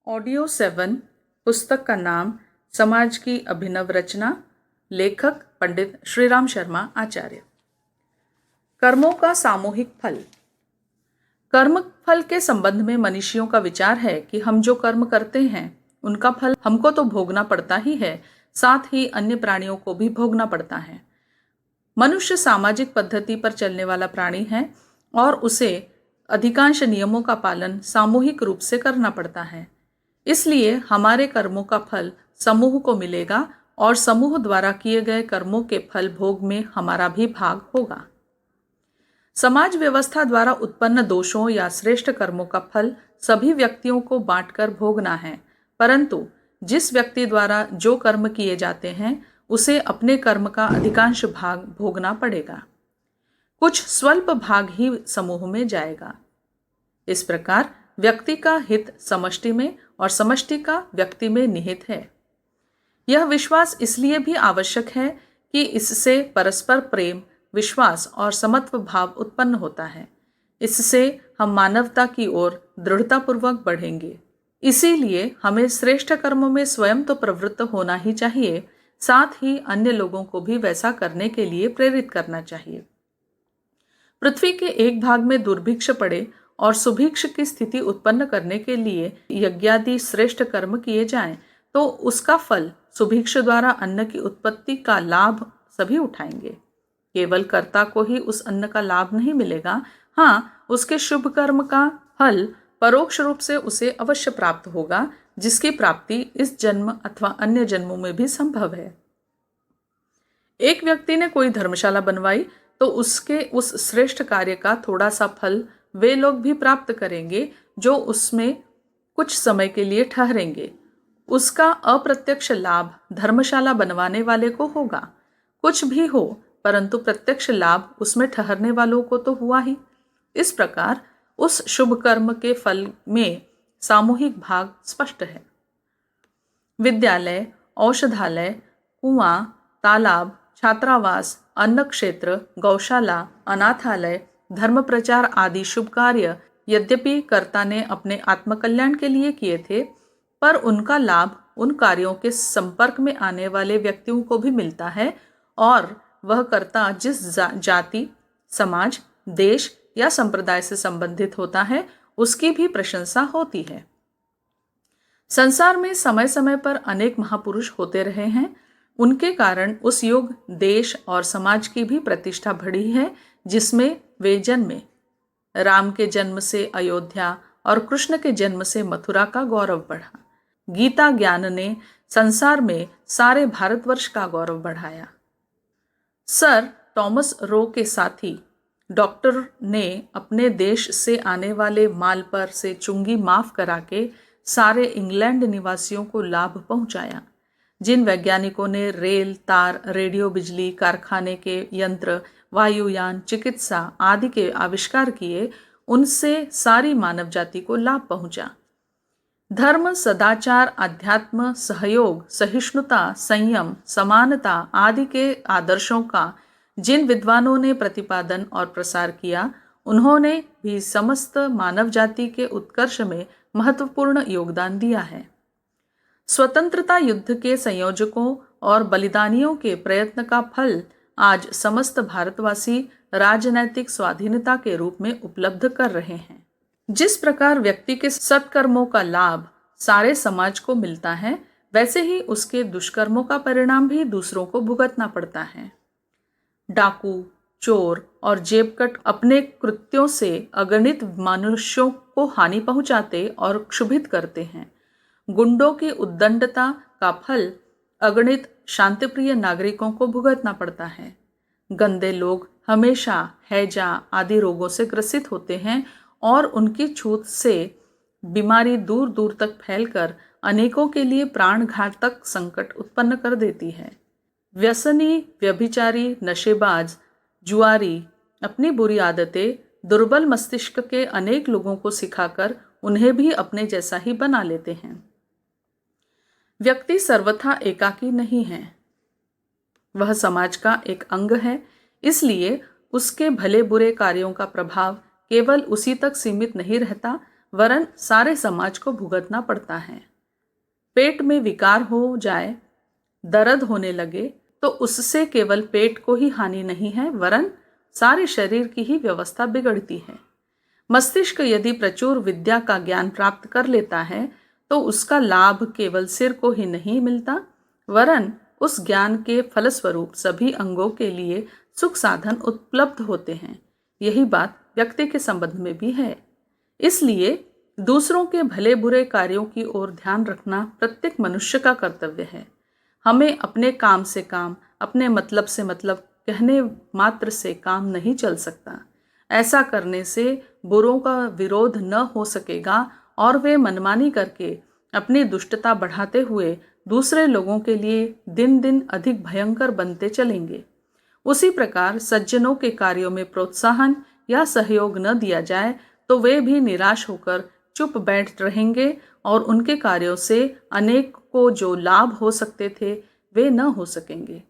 Audio 7 पुस्तक का नाम समाज की अभिनव रचना, लेखक पंडित श्रीराम शर्मा आचार्य। कर्मों का सामूहिक फल। कर्म फल के संबंध में मनीषियों का विचार है कि हम जो कर्म करते हैं उनका फल हमको तो भोगना पड़ता ही है, साथ ही अन्य प्राणियों को भी भोगना पड़ता है। मनुष्य सामाजिक पद्धति पर चलने वाला प्राणी है और उसे अधिकांश नियमों का पालन सामूहिक रूप से करना पड़ता है। इसलिए हमारे कर्मों का फल समूह को मिलेगा और समूह द्वारा किए गए कर्मों के फल भोग में हमारा भी भाग होगा। समाज व्यवस्था द्वारा उत्पन्न दोषों या श्रेष्ठ कर्मों का फल सभी व्यक्तियों को बांटकर भोगना है, परंतु जिस व्यक्ति द्वारा जो कर्म किए जाते हैं उसे अपने कर्म का अधिकांश भाग भोगना पड़ेगा। कुछ स्वल्प भाग ही समूह में जाएगा। इस प्रकार व्यक्ति का हित समष्टि में और समष्टि का व्यक्ति में निहित है। यह विश्वास इसलिए भी आवश्यक है कि इससे परस्पर प्रेम, विश्वास और समत्व भाव उत्पन्न होता है। इससे हम मानवता की ओर दृढ़तापूर्वक बढ़ेंगे। इसीलिए हमें श्रेष्ठ कर्मों में स्वयं तो प्रवृत्त होना ही चाहिए, साथ ही अन्य लोगों को भी वैसा करने के लिए प्रेरित करना चाहिए। पृथ्वी के एक भाग में दुर्भिक्ष पड़े और सुभिक्ष की स्थिति उत्पन्न करने के लिए यज्ञादि श्रेष्ठ कर्म किए जाएं, तो उसका फल सुभिक्ष द्वारा अन्न की उत्पत्ति का लाभ सभी उठाएंगे। केवल कर्ता को ही उस अन्न का लाभ नहीं मिलेगा, हाँ, उसके शुभ कर्म का फल परोक्ष रूप से उसे अवश्य प्राप्त होगा, जिसकी प्राप्ति इस जन्म अथवा अन्य जन्मों में भी संभव है। एक व्यक्ति ने कोई धर्मशाला बनवाई तो उसके उस श्रेष्ठ कार्य का थोड़ा सा फल वे लोग भी प्राप्त करेंगे जो उसमें कुछ समय के लिए ठहरेंगे। उसका अप्रत्यक्ष लाभ धर्मशाला बनवाने वाले को होगा। कुछ भी हो, परंतु प्रत्यक्ष लाभ उसमें ठहरने वालों को तो हुआ ही। इस प्रकार उस शुभ कर्म के फल में सामूहिक भाग स्पष्ट है। विद्यालय, औषधालय, कुआं, तालाब, छात्रावास, अन्न क्षेत्र, गौशाला, अनाथालय, धर्म प्रचार आदि शुभ कार्य यद्यपि कर्ता ने अपने आत्मकल्याण के लिए किए थे, पर उनका लाभ उन कार्यों के संपर्क में आने वाले व्यक्तियों को भी मिलता है और वह कर्ता जिस जाति, समाज, देश या संप्रदाय से संबंधित होता है उसकी भी प्रशंसा होती है। संसार में समय समय पर अनेक महापुरुष होते रहे हैं। उनके कारण उस युग, देश और समाज की भी प्रतिष्ठा बढ़ी है, जिसमें वे जन्मे। राम के जन्म से अयोध्या और कृष्ण के जन्म से मथुरा का गौरव बढ़ा। गीता ज्ञान ने संसार में सारे भारतवर्ष का गौरव बढ़ाया। सर थॉमस रो के साथी डॉक्टर ने अपने देश से आने वाले माल पर से चुंगी माफ करा के सारे इंग्लैंड निवासियों को लाभ पहुंचाया। जिन वैज्ञानिकों ने रेल, तार, रेडियो, बिजली, कारखाने के यंत्र, वायुयान, चिकित्सा आदि के आविष्कार किए, उनसे सारी मानव जाति को लाभ पहुंचा। धर्म, सदाचार, अध्यात्म, सहयोग, सहिष्णुता, संयम, समानता आदि के आदर्शों का जिन विद्वानों ने प्रतिपादन और प्रसार किया, उन्होंने भी समस्त मानव जाति के उत्कर्ष में महत्वपूर्ण योगदान दिया है। स्वतंत्रता युद्ध के संयोजकों और बलिदानियों के प्रयत्न का फल आज समस्त भारतवासी राजनैतिक स्वाधीनता के रूप में उपलब्ध कर रहे हैं। जिस प्रकार व्यक्ति के सत्कर्मों का लाभ सारे समाज को मिलता है, वैसे ही उसके दुष्कर्मों का परिणाम भी दूसरों को भुगतना पड़ता है। डाकू, चोर और जेबकट अपने कृत्यों से अगणित मनुष्यों को हानि पहुंचाते और क्षुभित करते हैं। गुंडों की उद्दंडता का फल अगणित शांतिप्रिय नागरिकों को भुगतना पड़ता है। गंदे लोग हमेशा हैजा आदि रोगों से ग्रसित होते हैं और उनकी छूत से बीमारी दूर दूर तक फैलकर अनेकों के लिए प्राणघातक संकट उत्पन्न कर देती है। व्यसनी, व्यभिचारी, नशेबाज, जुआरी अपनी बुरी आदतें दुर्बल मस्तिष्क के अनेक लोगों को सिखाकर उन्हें भी अपने जैसा ही बना लेते हैं। व्यक्ति सर्वथा एकाकी नहीं है, वह समाज का एक अंग है। इसलिए उसके भले बुरे कार्यों का प्रभाव केवल उसी तक सीमित नहीं रहता, वरन सारे समाज को भुगतना पड़ता है। पेट में विकार हो जाए, दर्द होने लगे, तो उससे केवल पेट को ही हानि नहीं है, वरन सारे शरीर की ही व्यवस्था बिगड़ती है। मस्तिष्क यदि प्रचुर विद्या का ज्ञान प्राप्त कर लेता है तो उसका लाभ केवल सिर को ही नहीं मिलता, वरन उस ज्ञान के फलस्वरूप सभी अंगों के लिए सुख साधन उपलब्ध होते हैं। यही बात व्यक्ति के संबंध में भी है। इसलिए दूसरों के भले बुरे कार्यों की ओर ध्यान रखना प्रत्येक मनुष्य का कर्तव्य है। हमें अपने काम से काम, अपने मतलब से मतलब कहने मात्र से काम नहीं चल सकता। ऐसा करने से बुरों का विरोध न हो सकेगा और वे मनमानी करके अपनी दुष्टता बढ़ाते हुए दूसरे लोगों के लिए दिन दिन अधिक भयंकर बनते चलेंगे। उसी प्रकार सज्जनों के कार्यों में प्रोत्साहन या सहयोग न दिया जाए तो वे भी निराश होकर चुप बैठ रहेंगे और उनके कार्यों से अनेक को जो लाभ हो सकते थे वे न हो सकेंगे।